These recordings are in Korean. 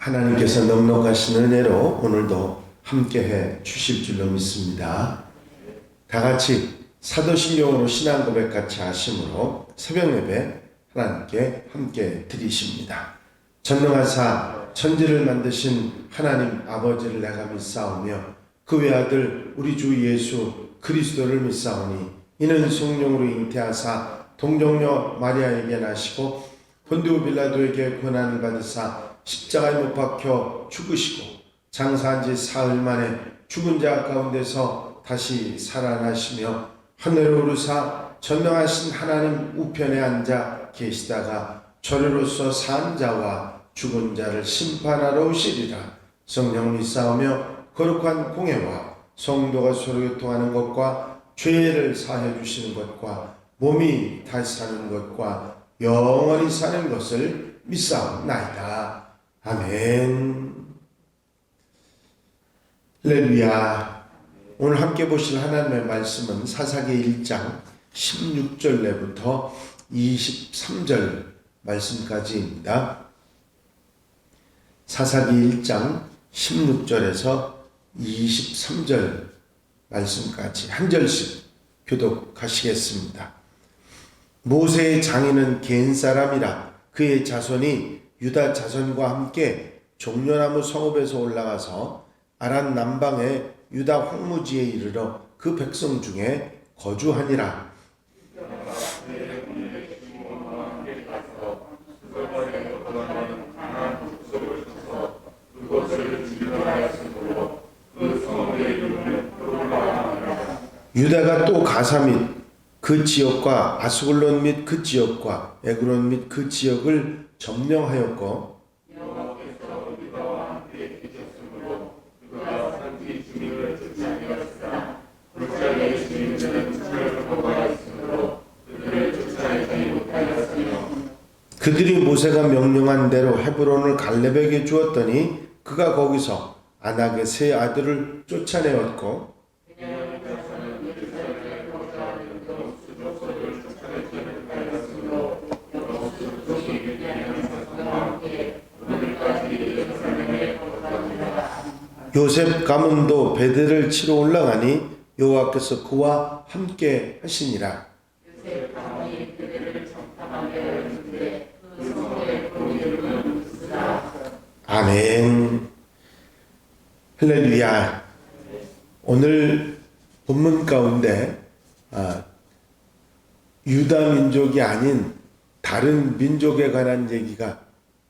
하나님께서 넉넉하신 은혜로 오늘도 함께해 주실 줄로 믿습니다. 다 같이 사도신경으로 신앙 고백 같이 하심으로 새벽 예배 하나님께 함께 드리십니다. 전능하사 천지를 만드신 하나님 아버지를 내가 믿사오며 그 외아들 우리 주 예수 그리스도를 믿사오니 이는 성령으로 잉태하사 동정녀 마리아에게 나시고 본디오 빌라도에게 고난을 받으사 십자가에 못 박혀 죽으시고 장사한 지 사흘 만에 죽은 자 가운데서 다시 살아나시며 하늘로 오르사 전능하신 하나님 우편에 앉아 계시다가 저리로서 산 자와 죽은 자를 심판하러 오시리라. 성령 믿사오며 거룩한 공예와 성도가 서로 교통하는 것과 죄를 사해 주시는 것과 몸이 다시 사는 것과 영원히 사는 것을 믿사옵나이다. 아멘. 할렐루야. 오늘 함께 보실 하나님의 말씀은 사사기 1장 16절 내부터 23절 말씀까지입니다. 사사기 1장 16절에서 23절 말씀까지 한 절씩 교독하시겠습니다. 모세의 장인은 겐 사람이라 그의 자손이 유다 자손과 함께 종려나무 성읍에서 올라가서 아란 남방의 유다 황무지에 이르러 그 백성 중에 거주하니라. 유다가 또 가사 및 그 지역과 아스글론 및 그 지역과 에그론 및 그 지역을 점령하였고 그들이 모세가 명령한 대로 헤브론을 갈렙에게 주었더니 그가 거기서 아낙의 세 아들을 쫓아내었고 요셉 가문도 베델을 치러 올라가니 여호와께서 그와 함께 하시니라. 아멘. 할렐루야. 오늘 본문 가운데 유다 민족이 아닌 다른 민족에 관한 얘기가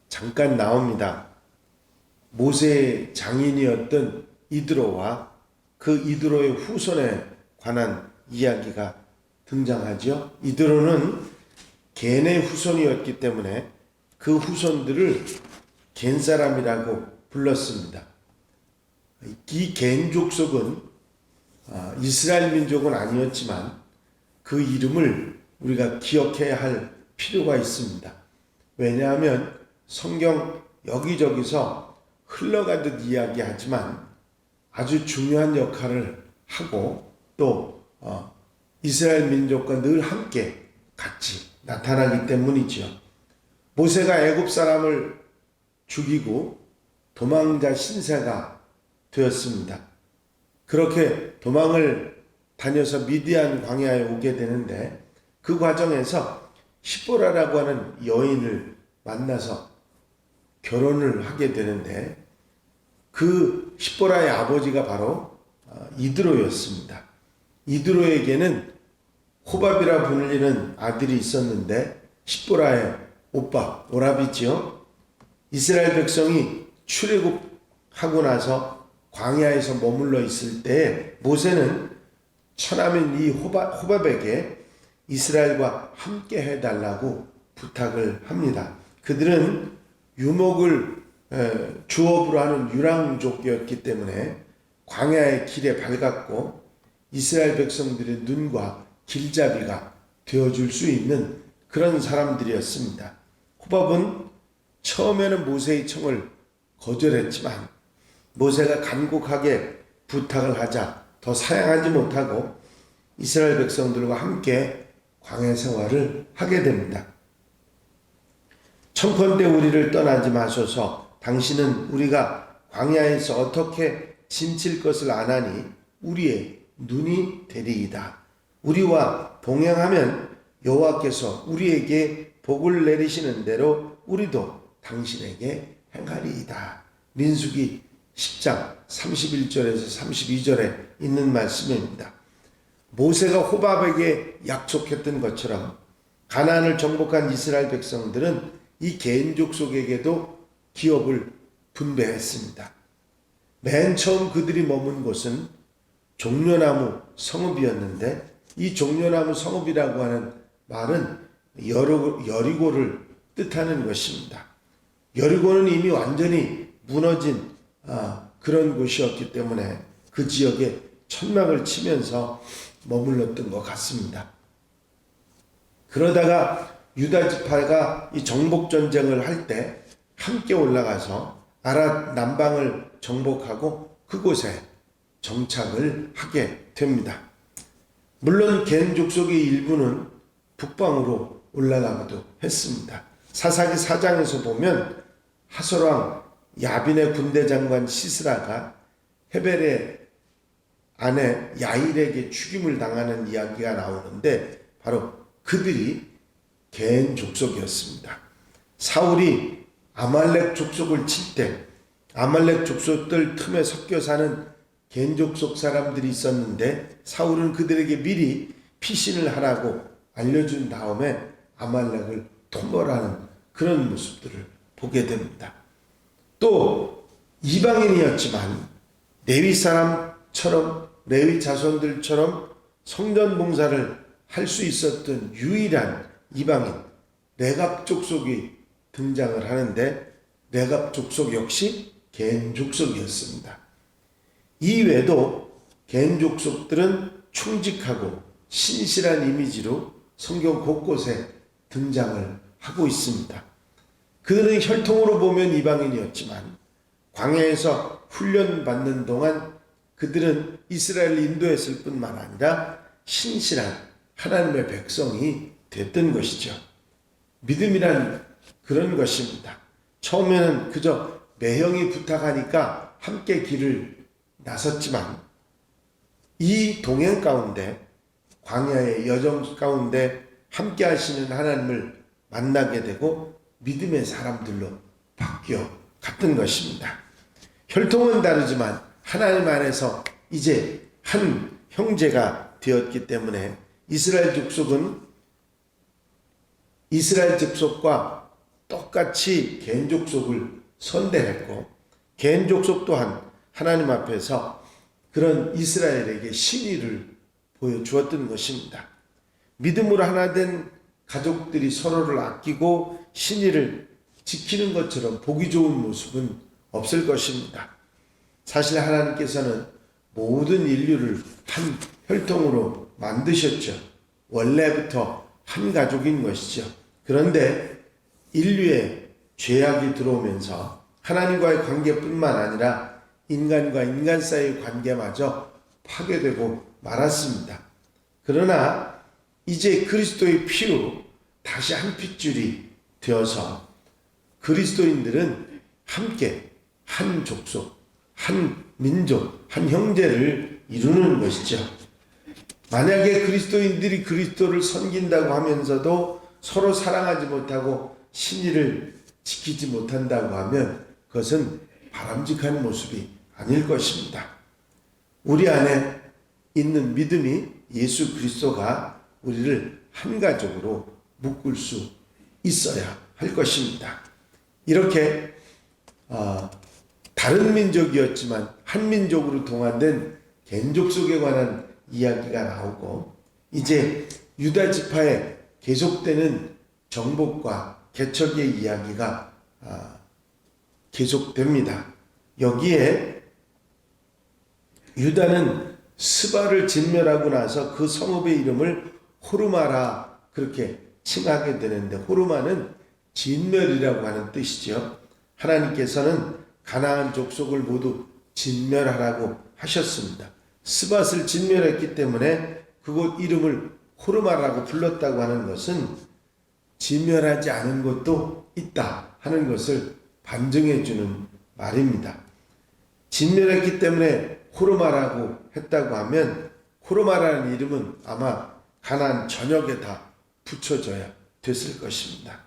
잠깐 나옵니다. 모세의 장인이었던 이드로와 그 이드로의 후손에 관한 이야기가 등장하죠. 이드로는 겐의 후손이었기 때문에 그 후손들을 겐 사람이라고 불렀습니다. 이 겐 족속은 이스라엘 민족은 아니었지만 그 이름을 우리가 기억해야 할 필요가 있습니다. 왜냐하면 성경 여기저기서 흘러가듯 이야기하지만 아주 중요한 역할을 하고 또 이스라엘 민족과 늘 함께 같이 나타나기 때문이지요. 모세가 애굽 사람을 죽이고 도망자 신세가 되었습니다. 그렇게 도망을 다녀서 미디안 광야에 오게 되는데 그 과정에서 시보라라고 하는 여인을 만나서 결혼을 하게 되는데 그 시보라의 아버지가 바로 이드로였습니다. 이드로에게는 호밥이라 불리는 아들이 있었는데 시보라의 오빠 오라비지요. 이스라엘 백성이 출애굽하고 나서 광야에서 머물러 있을 때 모세는 처남인 이 호밥에게 이스라엘과 함께 해달라고 부탁을 합니다. 그들은 유목을 주업으로 하는 유랑족이었기 때문에 광야의 길에 밝았고 이스라엘 백성들의 눈과 길잡이가 되어줄 수 있는 그런 사람들이었습니다. 호밥은 처음에는 모세의 청을 거절했지만 모세가 간곡하게 부탁을 하자 더 사양하지 못하고 이스라엘 백성들과 함께 광야 생활을 하게 됩니다. 청컨대 우리를 떠나지 마소서 당신은 우리가 광야에서 어떻게 짐칠 것을 아나니 우리의 눈이 되리이다. 우리와 동행하면 여호와께서 우리에게 복을 내리시는 대로 우리도 당신에게 행하리이다. 민수기 10장 31절에서 32절에 있는 말씀입니다. 모세가 호밥에게 약속했던 것처럼 가나안을 정복한 이스라엘 백성들은 이 개인 족속에게도 기업을 분배했습니다. 맨 처음 그들이 머문 곳은 종려나무 성읍이었는데 이 종려나무 성읍이라고 하는 말은 여리고를 뜻하는 것입니다. 여리고는 이미 완전히 무너진 그런 곳이었기 때문에 그 지역에 천막을 치면서 머물렀던 것 같습니다. 그러다가 유다 지파가 이 정복 전쟁을 할 때 함께 올라가서 아랏 남방을 정복하고 그곳에 정착을 하게 됩니다. 물론 겐 족속의 일부는 북방으로 올라가기도 했습니다. 사사기 4장에서 보면 하솔왕 야빈의 군대 장관 시스라가 헤벨의 아내 야일에게 죽임을 당하는 이야기가 나오는데 바로 그들이 겐 족속이었습니다. 사울이 아말렉 족속을 칠 때 아말렉 족속들 틈에 섞여 사는 겐 족속 사람들이 있었는데 사울은 그들에게 미리 피신을 하라고 알려준 다음에 아말렉을 통벌하는 그런 모습들을 보게 됩니다. 또 이방인이었지만 레위 사람처럼 레위 자손들처럼 성전 봉사를 할 수 있었던 유일한 이방인 레갑 족속이 등장을 하는데 레갑 족속 역시 겐 족속이었습니다. 이외에도 겐 족속들은 충직하고 신실한 이미지로 성경 곳곳에 등장을 하고 있습니다. 그들은 혈통으로 보면 이방인이었지만 광야에서 훈련받는 동안 그들은 이스라엘을 인도했을 뿐만 아니라 신실한 하나님의 백성이 됐던 것이죠. 믿음이란 그런 것입니다. 처음에는 그저 매형이 부탁하니까 함께 길을 나섰지만 이 동행 가운데 광야의 여정 가운데 함께 하시는 하나님을 만나게 되고 믿음의 사람들로 바뀌어 갔던 것입니다. 혈통은 다르지만 하나님 안에서 이제 한 형제가 되었기 때문에 이스라엘 족속은 이스라엘 족속과 똑같이 겐 족속을 선대했고 겐 족속 또한 하나님 앞에서 그런 이스라엘에게 신의를 보여주었던 것입니다. 믿음으로 하나 된 가족들이 서로를 아끼고 신의를 지키는 것처럼 보기 좋은 모습은 없을 것입니다. 사실 하나님께서는 모든 인류를 한 혈통으로 만드셨죠. 원래부터 한 가족인 것이죠. 그런데 인류의 죄악이 들어오면서 하나님과의 관계뿐만 아니라 인간과 인간 사이의 관계마저 파괴되고 말았습니다. 그러나 이제 그리스도의 피로 다시 한 핏줄이 되어서 그리스도인들은 함께 한 족속, 한 민족, 한 형제를 이루는 것이죠. 만약에 그리스도인들이 그리스도를 섬긴다고 하면서도 서로 사랑하지 못하고 신의를 지키지 못한다고 하면 그것은 바람직한 모습이 아닐 것입니다. 우리 안에 있는 믿음이 예수 그리스도가 우리를 한 가족으로 묶을 수 있어야 할 것입니다. 이렇게 다른 민족이었지만 한 민족으로 동화된 겐 족속에 관한 이야기가 나오고 이제 유다 지파에 계속되는 정복과 개척의 이야기가 계속됩니다. 여기에 유다는 스바를 진멸하고 나서 그 성읍의 이름을 호르마라 그렇게 칭하게 되는데 호르마는 진멸이라고 하는 뜻이죠. 하나님께서는 가나안 족속을 모두 진멸하라고 하셨습니다. 스밧을 진멸했기 때문에 그곳 이름을 호르마라고 불렀다고 하는 것은 진멸하지 않은 곳도 있다 하는 것을 반증해주는 말입니다. 진멸했기 때문에 호르마라고 했다고 하면 호르마라는 이름은 아마 가나안 전역에 다 붙여져야 됐을 것입니다.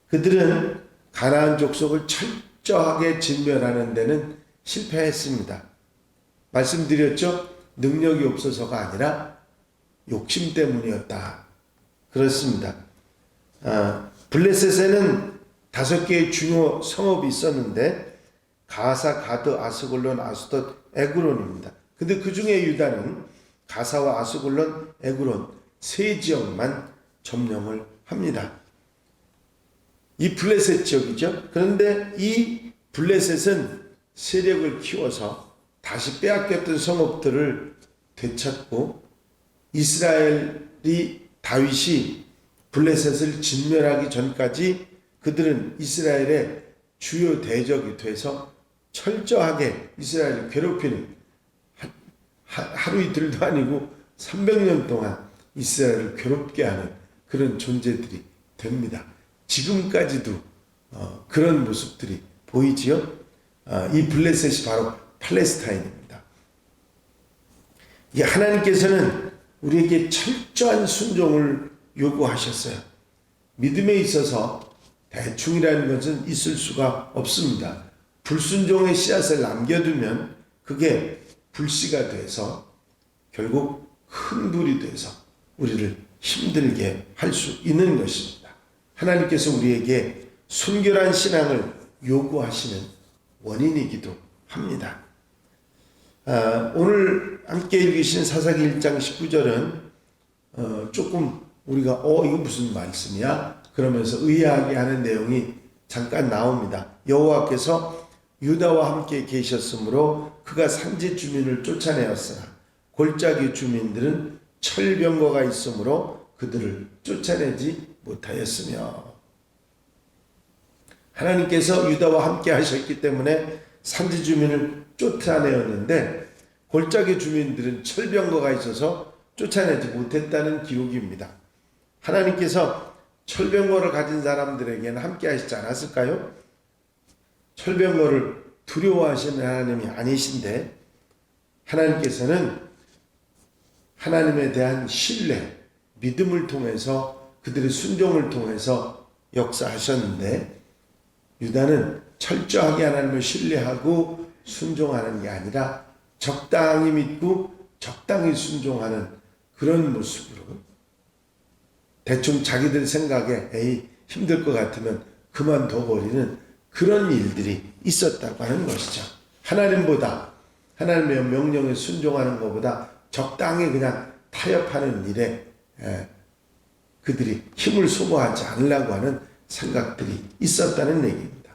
그들은 가나안 족속을 철저하게 진멸하는 데는 실패했습니다. 말씀드렸죠? 능력이 없어서가 아니라 욕심 때문이었다. 그렇습니다. 블레셋에는 5개의 중요 성읍이 있었는데 가사, 가드, 아스골론, 아스돗, 에그론입니다. 근데 그 중에 유다는 가사와 아스골론, 에그론 3지역만 점령을 합니다. 이 블레셋 지역이죠. 그런데 이 블레셋은 세력을 키워서 다시 빼앗겼던 성읍들을 되찾고 이스라엘이 다윗이 블레셋을 진멸하기 전까지 그들은 이스라엘의 주요 대적이 돼서 철저하게 이스라엘을 괴롭히는 하루 이틀도 아니고 300년 동안 이스라엘을 괴롭게 하는 그런 존재들이 됩니다. 지금까지도 그런 모습들이 보이지요. 이 블레셋이 바로 팔레스타인입니다. 하나님께서는 우리에게 철저한 순종을 요구하셨어요. 믿음에 있어서 대충이라는 것은 있을 수가 없습니다. 불순종의 씨앗을 남겨두면 그게 불씨가 돼서 결국 큰 불이 돼서 우리를 힘들게 할 수 있는 것입니다. 하나님께서 우리에게 순결한 신앙을 요구하시는 원인이기도 합니다. 오늘 함께 읽으신 사사기 1장 19절은 조금 우리가 이거 무슨 말씀이야? 그러면서 의아하게 하는 내용이 잠깐 나옵니다. 여호와께서 유다와 함께 계셨으므로 그가 산지 주민을 쫓아내었으나 골짜기 주민들은 철병거가 있으므로 그들을 쫓아내지 못하였으며, 하나님께서 유다와 함께 하셨기 때문에 산지 주민을 쫓아내었는데 골짜기 주민들은 철병거가 있어서 쫓아내지 못했다는 기록입니다. 하나님께서 철병거를 가진 사람들에게는 함께 하시지 않았을까요? 철병거를 두려워하시는 하나님이 아니신데 하나님께서는 하나님에 대한 신뢰, 믿음을 통해서 그들의 순종을 통해서 역사하셨는데 유다는 철저하게 하나님을 신뢰하고 순종하는 게 아니라 적당히 믿고 적당히 순종하는 그런 모습으로 대충 자기들 생각에 힘들 것 같으면 그만둬버리는 그런 일들이 있었다고 하는 것이죠. 하나님의 명령에 순종하는 것보다 적당히 그냥 타협하는 일에 그들이 힘을 소모하지 않으려고 하는 생각들이 있었다는 얘기입니다.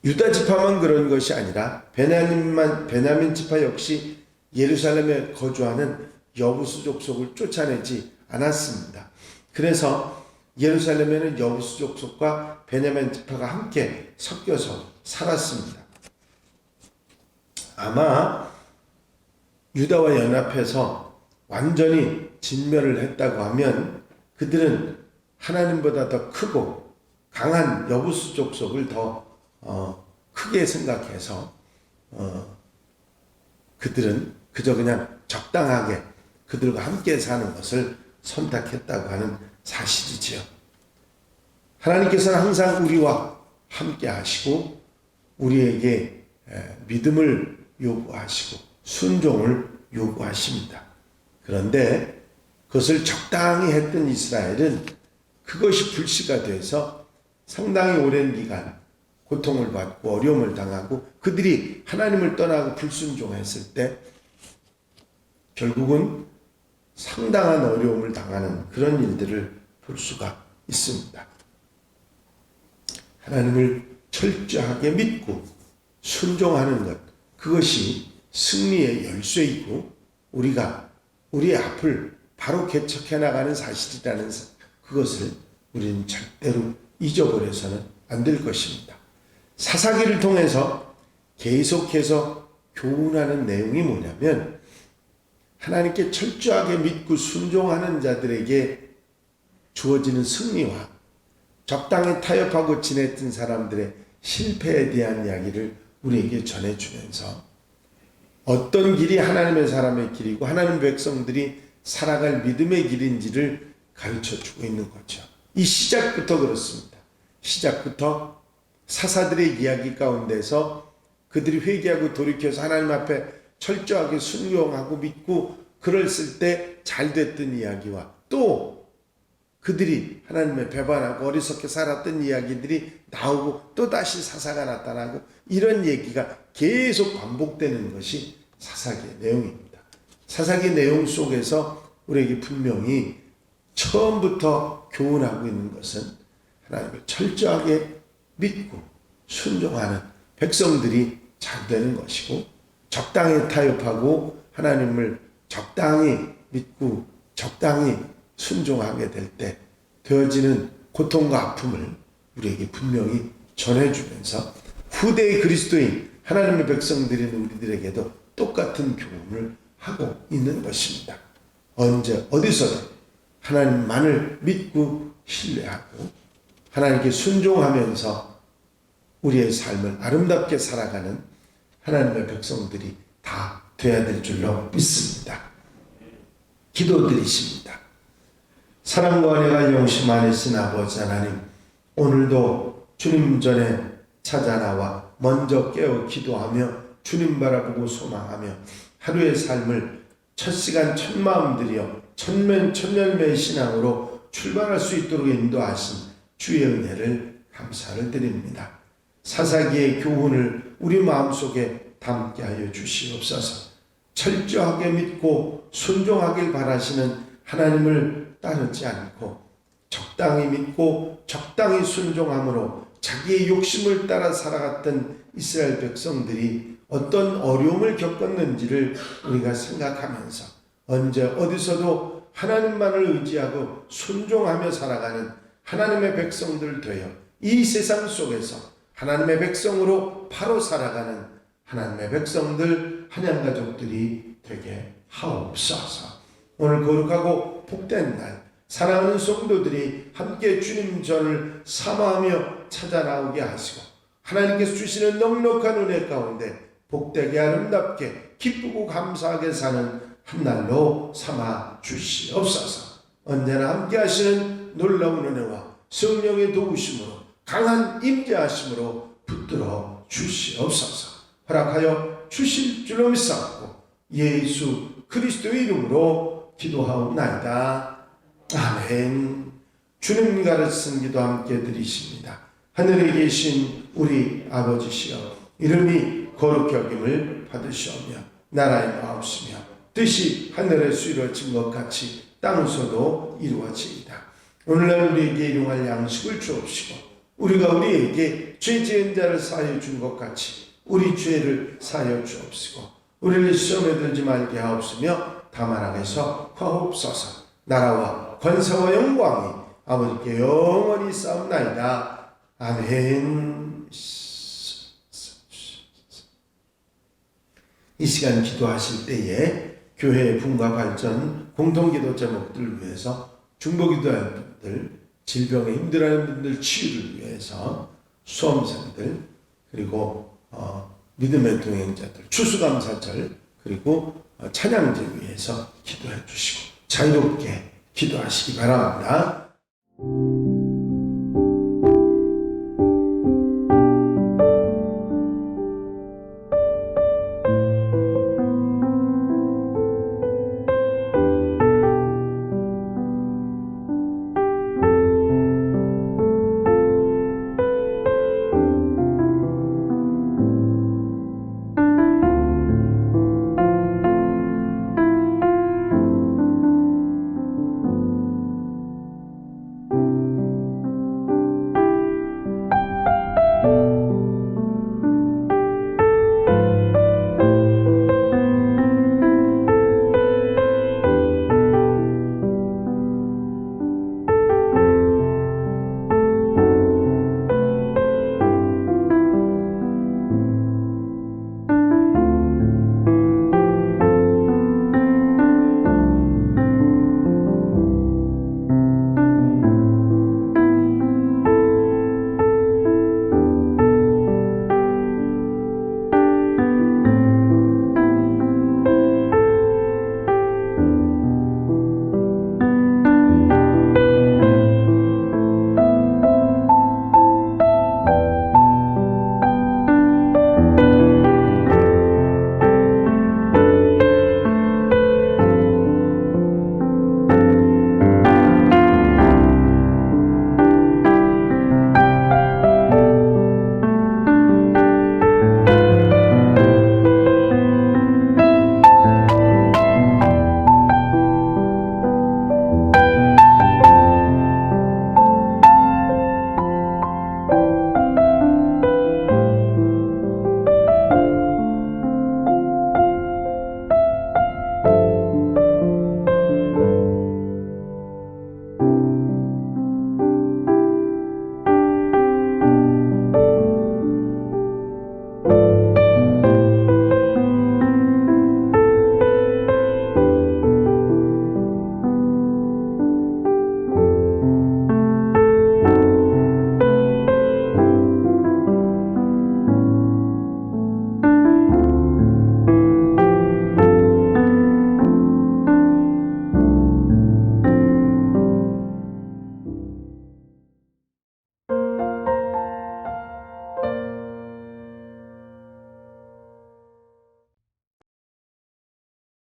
유다 지파만 그런 것이 아니라 베냐민 지파 역시 예루살렘에 거주하는 여부수 족속을 쫓아내지 않았습니다. 그래서 예루살렘에는 여부수 족속과 베냐민 지파가 함께 섞여서 살았습니다. 아마 유다와 연합해서 완전히 진멸을 했다고 하면 그들은 하나님보다 더 크고 강한 여부수 족속을 더 크게 생각해서 그들은 그저 그냥 적당하게 그들과 함께 사는 것을 선택했다고 하는 사실이지요. 하나님께서는 항상 우리와 함께 하시고 우리에게 믿음을 요구하시고 순종을 요구하십니다. 그런데 그것을 적당히 했던 이스라엘은 그것이 불씨가 돼서 상당히 오랜 기간 고통을 받고 어려움을 당하고 그들이 하나님을 떠나고 불순종했을 때 결국은 상당한 어려움을 당하는 그런 일들을 볼 수가 있습니다. 하나님을 철저하게 믿고 순종하는 것, 그것이 승리의 열쇠이고 우리가 우리의 앞을 바로 개척해 나가는 사실이라는 그것을 우리는 절대로 잊어버려서는 안 될 것입니다. 사사기를 통해서 계속해서 교훈하는 내용이 뭐냐면 하나님께 철저하게 믿고 순종하는 자들에게 주어지는 승리와 적당히 타협하고 지냈던 사람들의 실패에 대한 이야기를 우리에게 전해주면서 어떤 길이 하나님의 사람의 길이고 하나님의 백성들이 살아갈 믿음의 길인지를 가르쳐주고 있는 거죠. 이 시작부터 그렇습니다. 시작부터 사사들의 이야기 가운데서 그들이 회개하고 돌이켜서 하나님 앞에 철저하게 순종하고 믿고 글을 쓸 때 잘 됐던 이야기와 또 그들이 하나님의 배반하고 어리석게 살았던 이야기들이 나오고 또 다시 사사가 나타나고 이런 얘기가 계속 반복되는 것이 사사기의 내용입니다. 사사기의 내용 속에서 우리에게 분명히 처음부터 교훈하고 있는 것은 하나님을 철저하게 믿고 순종하는 백성들이 잘 되는 것이고 적당히 타협하고 하나님을 적당히 믿고 적당히 순종하게 될 때 되어지는 고통과 아픔을 우리에게 분명히 전해주면서 후대의 그리스도인 하나님의 백성들인 우리들에게도 똑같은 교훈을 하고 있는 것입니다. 언제 어디서든 하나님만을 믿고 신뢰하고 하나님께 순종하면서 우리의 삶을 아름답게 살아가는 하나님의 백성들이 다 되어야 될 줄로 믿습니다. 기도드리십니다. 사랑과 은혜가 용심하신 아버지 하나님, 오늘도 주님 전에 찾아나와 먼저 깨어 기도하며 주님 바라보고 소망하며 하루의 삶을 첫 시간 첫 마음 들여 천열매의 신앙으로 출발할 수 있도록 인도하신 주의 은혜를 감사를 드립니다. 사사기의 교훈을 우리 마음속에 담게 하여 주시옵소서. 철저하게 믿고 순종하길 바라시는 하나님을 따르지 않고 적당히 믿고 적당히 순종함으로 자기의 욕심을 따라 살아갔던 이스라엘 백성들이 어떤 어려움을 겪었는지를 우리가 생각하면서 언제 어디서도 하나님만을 의지하고 순종하며 살아가는 하나님의 백성들 되어 이 세상 속에서 하나님의 백성으로 바로 살아가는 하나님의 백성들 한양가족들이 되게 하옵소서. 오늘 거룩하고 복된 날 사랑하는 성도들이 함께 주님 전을 사모하며 찾아 나오게 하시고 하나님께서 주시는 넉넉한 은혜 가운데 복되게 아름답게 기쁘고 감사하게 사는 한 날로 삼아 주시옵소서. 언제나 함께 하시는 놀라운 은혜와 성령의 도우심으로 강한 임재하심으로 붙들어 주시옵소서. 허락하여 주실 줄로 믿사옵고 예수 그리스도의 이름으로 기도하옵나이다. 아멘. 주님 가르치신 기도 함께 드리십니다. 하늘에 계신 우리 아버지시여, 이름이 거룩히 여김을 받으시오며 나라의 마옵시며 뜻이 하늘에서 이루어진 것 같이 땅에서도 이루어지이다. 오늘날 우리에게 일용할 양식을 주옵시고 우리가 우리에게 죄 지은 자를 사하여 준 것 같이 우리 죄를 사하여 주옵시고 우리를 시험에 들지 말게 하옵시며 다만 악에서 구하옵소서. 나라와 권세와 영광이 아버지께 영원히 싸움나이다. 아멘. 이 시간 기도하실 때에 교회의 분과 발전, 공동기도 제목들을 위해서 중보기도하는 분들, 질병에 힘들어하는 분들 치유를 위해서 수험생들, 그리고 믿음의 동행자들, 추수감사절, 그리고 찬양제 위해서 기도해 주시고 자유롭게 기도하시기 바랍니다.